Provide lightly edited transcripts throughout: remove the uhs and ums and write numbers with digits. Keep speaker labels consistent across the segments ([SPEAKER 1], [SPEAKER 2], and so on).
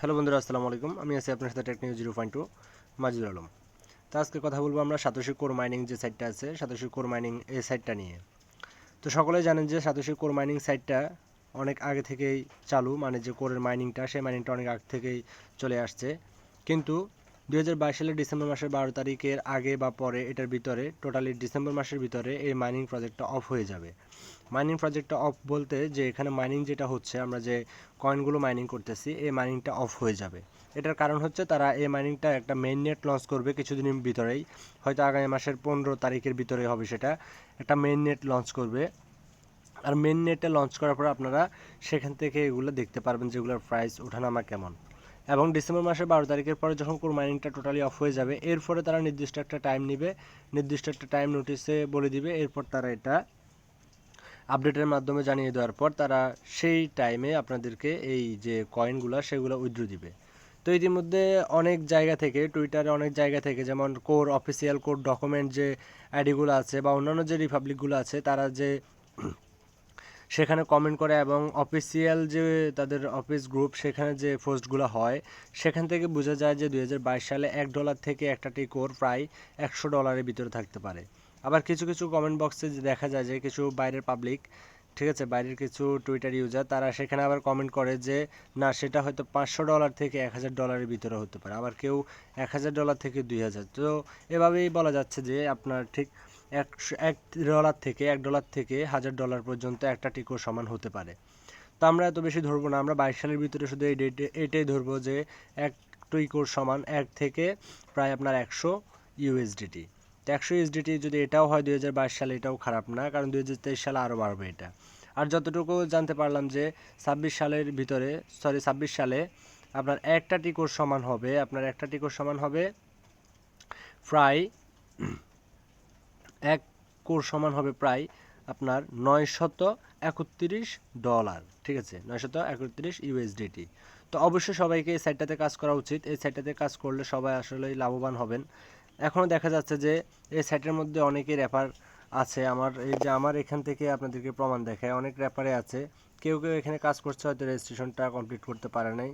[SPEAKER 1] Hello বন্ধুরা, আসসালামু আলাইকুম। আমি আছি আপনার সাথে টেকনিক 0.2 মাজিদুল আলম। তো আজকে কথা বলবো আমরা সাতোশি কোর মাইনিং যে সাইটটা আছে, সাতোশি কোর মাইনিং এই সাইটটা নিয়ে। তো সকলেই জানেন যে সাতোশি কোর মাইনিং সাইটটা অনেক আগে থেকেই চালু, মানে যে কোরের মাইনিংটা, সেই মাইনিংটা অনেক আগে থেকেই চলে আসছে। কিন্তু 2022 সালের ডিসেম্বর মাসের 12 তারিখের আগে বা পরে এটার ভিতরে টোটালি ডিসেম্বর মাসের ভিতরে এই মাইনিং প্রজেক্টটা অফ হয়ে যাবে। মাইনিং প্রজেক্টটা অফ বলতে যে এখানে মাইনিং যেটা হচ্ছে, আমরা যে কয়েনগুলো মাইনিং করতেছি এই মাইনিংটা অফ হয়ে যাবে। এটার কারণ হচ্ছে তারা এই মাইনিংটা একটা মেইন নেট লঞ্চ করবে কিছুদিনের ভিতরেই, হয়তো আগামী মাসের 15 তারিখের ভিতরে হবে। সেটা একটা মেইন নেট লঞ্চ করবে, আর মেইন নেটে লঞ্চ করার পর আপনারা সেখান থেকে এগুলো দেখতে পারবেন যেগুলোর প্রাইস ওঠানামা কেমন। এবং ডিসেম্বর মাসের 12 তারিখের পরে যখন কোর মাইনিংটা টোটালি অফ হয়ে যাবে, এরপরে তারা নির্দিষ্ট একটা টাইম নেবে, নির্দিষ্ট একটা টাইম নোটিসে বলে দিবে, এরপর তারা এটা আপডেটের মাধ্যমে জানিয়ে দেওয়ার পর তারা সেই টাইমে আপনাদেরকে এই যে কয়েনগুলো সেগুলো উইথড্র দিবে। তো ইতিমধ্যে অনেক জায়গা থেকে, টুইটারে অনেক জায়গা থেকে, যেমন কোর অফিসিয়াল কোর ডকুমেন্ট যে আইডিগুলো আছে বা অন্যান্য যে রিপাবলিকগুলো আছে, তারা যে সেখানে কমেন্ট করে এবং অফিসিয়াল যে তাদের অফিস গ্রুপ সেখানে যে পোস্টগুলো হয় সেখান থেকে বোঝা যায় যে 2022 সালে $1 থেকে একটা কোর প্রায় $100 ভিতরে থাকতে পারে। আবার কিছু কিছু কমেন্ট বক্সে দেখা যায় যে কিছু বাইরের পাবলিক, ঠিক আছে, বাইরের কিছু টুইটার ইউজার, তারা সেখানে আবার কমেন্ট করে যে না, সেটা হয়তো $500 থেকে $1000 ভিতরে হতে পারে, আবার কেউ $1000 থেকে 2000। তো এভাবেই বলা যাচ্ছে যে আপনার ঠিক $1 থেকে $1000 পর্যন্ত একটা টিকো সমান হতে পারে। তো আমরা এত বেশি ধরবো না, আমরা 22 সালের ভিতরে শুধু এই ডেটে এটাই ধরবো যে এক টিকোর সমান 1 থেকে প্রায় আপনার 100 ইউএসডিটি। তো 100 ইউএসডিটি যদি এটাও হয় 2022 সালে, এটাও খারাপ না, কারণ 2023 সালে আরও বাড়বে এটা। আর যতটুকু জানতে পারলাম যে 26 সালের ভিতরে, 26 সালে আপনার একটা টিকোর সমান হবে, প্রায় এক কোর সমান হবে প্রায় আপনার $931। ঠিক আছে, 931 ইউএসডিটি। তো অবশ্যই সবাইকে এই সাইটটাতে কাজ করা উচিত। এই সাইটটাতে কাজ করলে সবাই আসলেই লাভবান হবেন। এখনও দেখা যাচ্ছে যে এই সাইটের মধ্যে অনেকেই র্যাপার আছে। আমার এখান থেকে আপনাদেরকে প্রমাণ দেখায়, অনেক র্যাপারে আছে। কেউ কেউ এখানে কাজ করছে, হয়তো রেজিস্ট্রেশনটা কমপ্লিট করতে পারে নাই।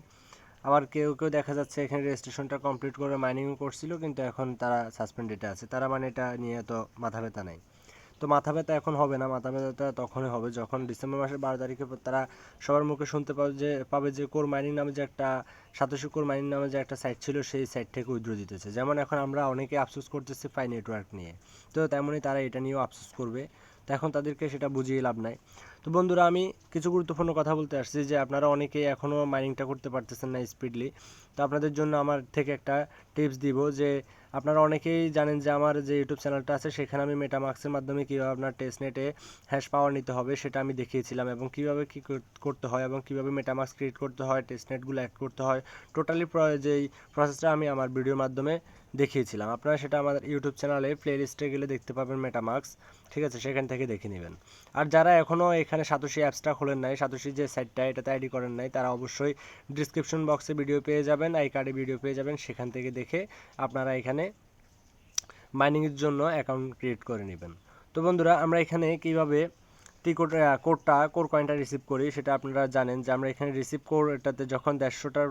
[SPEAKER 1] আবার কেউ কেউ দেখা যাচ্ছে এখানে রেজিস্ট্রেশনটা কমপ্লিট করে মাইনিংও করছিল, কিন্তু এখন তারা সাসপেন্ডেডে আছে। তারা মানে এটা নিয়ে তো মাথা ব্যথা নাই। তো মাথা ব্যথা এখন হবে না, মাথা ব্যথাটা তখনই হবে যখন ডিসেম্বর মাসের 12 তারিখে তারা সবার মুখে শুনতে পাবে যে কোর মাইনিং নামে যে একটা, সাতোশি কোর মাইনিং নামে যে একটা সাইট ছিল, সেই সাইট থেকে উইথড্র দিতেছে। যেমন এখন আমরা অনেকে আফসোস করতেছি ফাই নেটওয়ার্ক নিয়ে, তো তেমনই তারা এটা নিয়েও আফসোস করবে। তো এখন তাদেরকে সেটা বুঝিয়ে লাভ নাই। তো বন্ধুরা, আমি কিছু গুরুত্বপূর্ণ কথা বলতে আসছি যে আপনারা অনেকেই এখনও মাইনিংটা করতে পারতেছেন না স্পিডলি। তো আপনাদের জন্য আমার থেকে একটা টিপস দিব যে আপনারা অনেকেই জানেন যে আমার যে ইউটিউব চ্যানেলটা আছে সেখানে আমি মেটামাক্সের মাধ্যমে কীভাবে আপনার টেস্টনেটে হ্যাশ পাওয়ার নিতে হবে সেটা আমি দেখিয়েছিলাম, এবং কীভাবে কী করতে হয় এবং কীভাবে মেটামাক্স ক্রিয়েট করতে হয়, টেস্টনেটগুলো অ্যাড করতে হয়, টোটালি যেই প্রসেসটা আমি আমার ভিডিওর মাধ্যমে দেখিয়েছিলাম। আপনারা সেটা আমাদের ইউটিউব চ্যানেলে প্লে লিস্টে গেলে দেখতে পাবেন মেটামাক্স, ঠিক আছে, সেখান থেকে দেখে নেবেন। আর যারা এখনও এখানে সাতোশি অ্যাপসটা খোলেন নাই, সাতোশি যে সাইটটা এটাতে আইডি করেন নাই, তারা অবশ্যই ডিসক্রিপশন বক্সে ভিডিও পেয়ে যাবেন, আই কার্ডে ভিডিও পেয়ে যাবেন, সেখান থেকে দেখে আপনারা এখানে মাইনিংয়ের জন্য অ্যাকাউন্ট ক্রিয়েট করে নেবেন। তো বন্ধুরা, আমরা এখানে কীভাবে কোর কয়েনটা রিসিভ করি সেটা আপনারা জানেন যে আমরা এখানে রিসিভ এটাতে যখন 150টার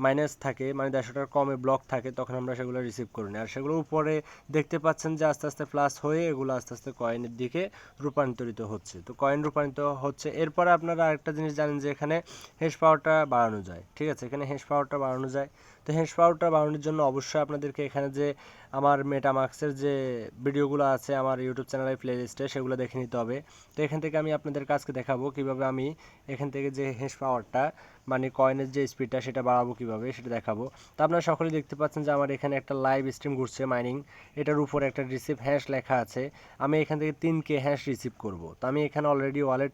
[SPEAKER 1] মাইনাস থাকে, মানে 150টার কমে ব্লক থাকে, তখন আমরা সেগুলো রিসিভ করি না। আর সেগুলো উপরে দেখতে পাচ্ছেন যে আস্তে আস্তে প্লাস হয়ে এগুলো আস্তে আস্তে কয়েনের দিকে রূপান্তরিত হচ্ছে। তো কয়েন রূপান্তরিত হচ্ছে। এরপরে আপনারা আরেকটা জিনিস জানেন যে এখানে হ্যাশ পাওয়ারটা বাড়ানো যায়, ঠিক আছে, এখানে হ্যাশ পাওয়ারটা বাড়ানো যায়। তো হ্যাশ পাওয়ারটা বাড়ানোর জন্য অবশ্যই আপনাদেরকে এখানে যে আমার মেটামাক্সের যে ভিডিওগুলো আছে আমার ইউটিউব চ্যানেলের প্লে লিস্টে, সেগুলো দেখে নিতে হবে। তো এখান থেকে আমি আপনাদের কাছকে দেখাবো কীভাবে আমি এখান থেকে যে হ্যাশ পাওয়ারটা, মানে কয়েনের যে স্পিডটা সেটা বাড়াবো কীভাবে সেটা দেখাবো। তো আপনারা সকলেই দেখতে পাচ্ছেন যে আমার এখানে একটা লাইভ স্ট্রিম ঘুরছে মাইনিং, এটার উপরে একটা রিসিভ হ্যাশ লেখা আছে। আমি এখান থেকে 3K হ্যাশ রিসিভ করব। তো আমি এখানে অলরেডি ওয়ালেট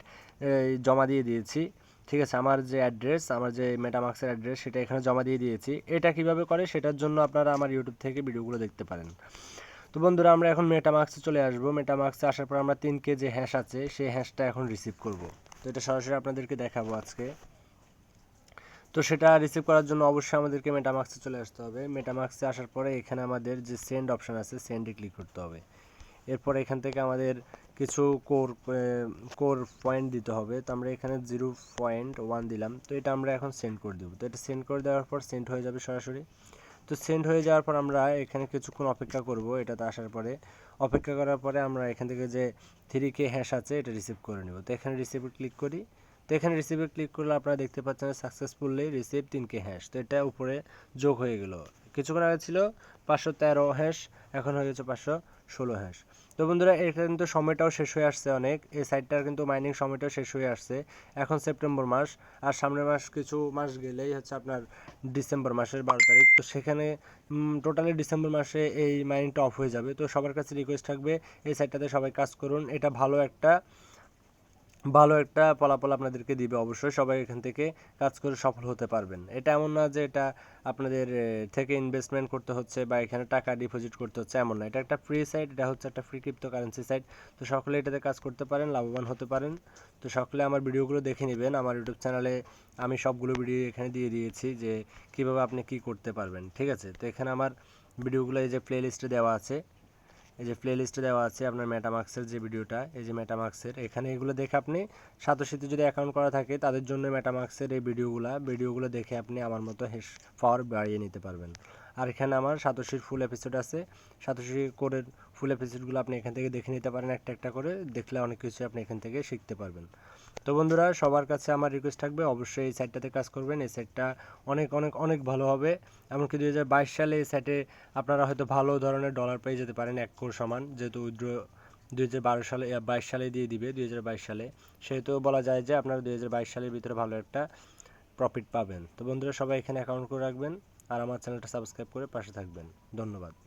[SPEAKER 1] জমা দিয়ে দিয়েছি, ঠিক আছে, আমার যে অ্যাড্রেস, আমার যে মেটামাক্সের অ্যাড্রেস সেটা এখানে জমা দিয়ে দিয়েছি। এটা কিভাবে করে সেটার জন্য আপনারা আমার ইউটিউব থেকে ভিডিওগুলো দেখতে পারেন। তো বন্ধুরা, আমরা এখন মেটামাক্সে চলে আসবো। মেটামাক্সে আসার পর আমরা 3K যে হ্যাশ আছে সেই হ্যাশটা এখন রিসিভ করব। তো এটা সরাসরি আপনাদেরকে দেখাবো আজকে। তো সেটা রিসিভ করার জন্য অবশ্যই আমাদেরকে মেটামাক্সে চলে আসতে হবে। মেটামাক্সে আসার পরে এখানে আমাদের যে সেন্ড অপশান আছে, সেন্ডে ক্লিক করতে হবে। এরপর এখান থেকে আমাদের কিছু কোর পয়েন্ট দিতে হবে। তো আমরা এখানে 0.1 দিলাম। তো এটা আমরা এখন সেন্ড করে দেবো। তো এটা সেন্ড করে দেওয়ার পর সেন্ড হয়ে যাবে সরাসরি। তো সেন্ড হয়ে যাওয়ার পর আমরা এখানে কিছুক্ষণ অপেক্ষা করব। এটাতে আসার পরে অপেক্ষা করার পরে আমরা এখান থেকে যে 3K হ্যাশ আছে এটা রিসিভ করে নেব। তো এখানে রিসিভে ক্লিক করি। তো এখানে রিসিভে ক্লিক করলে আপনারা দেখতে পাচ্ছেন সাকসেসফুলি রিসিভ 3K হ্যাশ। তো এটা উপরে যোগ হয়ে গেল। কিছুক্ষণ আগে ছিল 513 হ্যাশ, এখন হয়ে গেছে 516 হ্যাশ। তো বন্ধুরা এটা কিন্তু সময়টাও শেষ হয়ে আসছে অনেক, এই সাইটটার কিন্তু মাইনিং সময়টাও শেষ হয়ে আসছে। এখন সেপ্টেম্বর মাস, আর সামনের মাস কিছু মাস গেলেই হচ্ছে আপনার ডিসেম্বর মাসের 12 তারিখ। তো সেখানে টোটালি ডিসেম্বর মাসে এই মাইনিংটা অফ হয়ে যাবে। তো সবার কাছে রিকোয়েস্ট থাকবে এই সাইটটাতে সবাই কাজ করুন। এটা ভালো একটা ফলাফল আপনাদেরকে দিবে। অবশ্যই সবাই এখান থেকে কাজ করে সফল হতে পারবেন। এটা এমন না যে এটা আপনাদের থেকে ইনভেস্টমেন্ট করতে হচ্ছে বা এখানে টাকা ডিপোজিট করতে হচ্ছে, এমন না। এটা একটা ফ্রি সাইট, এটা হচ্ছে একটা ফ্রি ক্রিপ্টোকারেন্সি সাইট। তো সকলে এটাতে কাজ করতে পারেন, লাভবান হতে পারেন। তো সকলে আমার ভিডিওগুলো দেখে নেবেন। আমার ইউটিউব চ্যানেলে আমি সবগুলো ভিডিও এখানে দিয়ে দিয়েছি যে কীভাবে আপনি কী করতে পারবেন, ঠিক আছে। তো এখানে আমার ভিডিওগুলো এই যে প্লে লিস্টে দেওয়া আছে, এই যে প্লে লিস্টে দেওয়া আছে আপনার মেটামাক্সের যে ভিডিওটা, এই যে মেটামাক্সের এখানে এগুলো দেখে আপনি সাতোশিতে যদি অ্যাকাউন্ট করা থাকে তাদের জন্য মেটামাক্সের এই ভিডিওগুলো দেখে আপনি আমার মতো পাওয়ার বাড়িয়ে নিতে পারবেন। আর এখানে আমার সাতোশির ফুল এপিসোড আছে, সাতোশি কোডের ফুল এপিসোডগুলো আপনি এখান থেকে দেখে নিতে পারেন। একটা একটা করে দেখলে অনেক কিছু আপনি এখান থেকে শিখতে পারবেন। তো বন্ধুরা সবার কাছে আমার রিকোয়েস্ট থাকবে অবশ্যই এই সাইটটাতে কাজ করবেন। এই সাইটটা অনেক অনেক অনেক ভালো হবে। এমনকি 2022 সালে এই সাইটে আপনারা হয়তো ভালো ধরনের ডলার পেয়ে যেতে পারেন 1 কোর সমান, যেহেতু উইথড্র 2022 সালে 22 সালে দিয়ে দিবে 2022 সালে, সেহেতু বলা যায় যে আপনারা 2022 সালের ভিতরে ভালো একটা প্রফিট পাবেন। তো বন্ধুরা সবাই এখানে অ্যাকাউন্ট করে রাখবেন আর আমার চ্যানেলটা সাবস্ক্রাইব করে পাশে থাকবেন। ধন্যবাদ।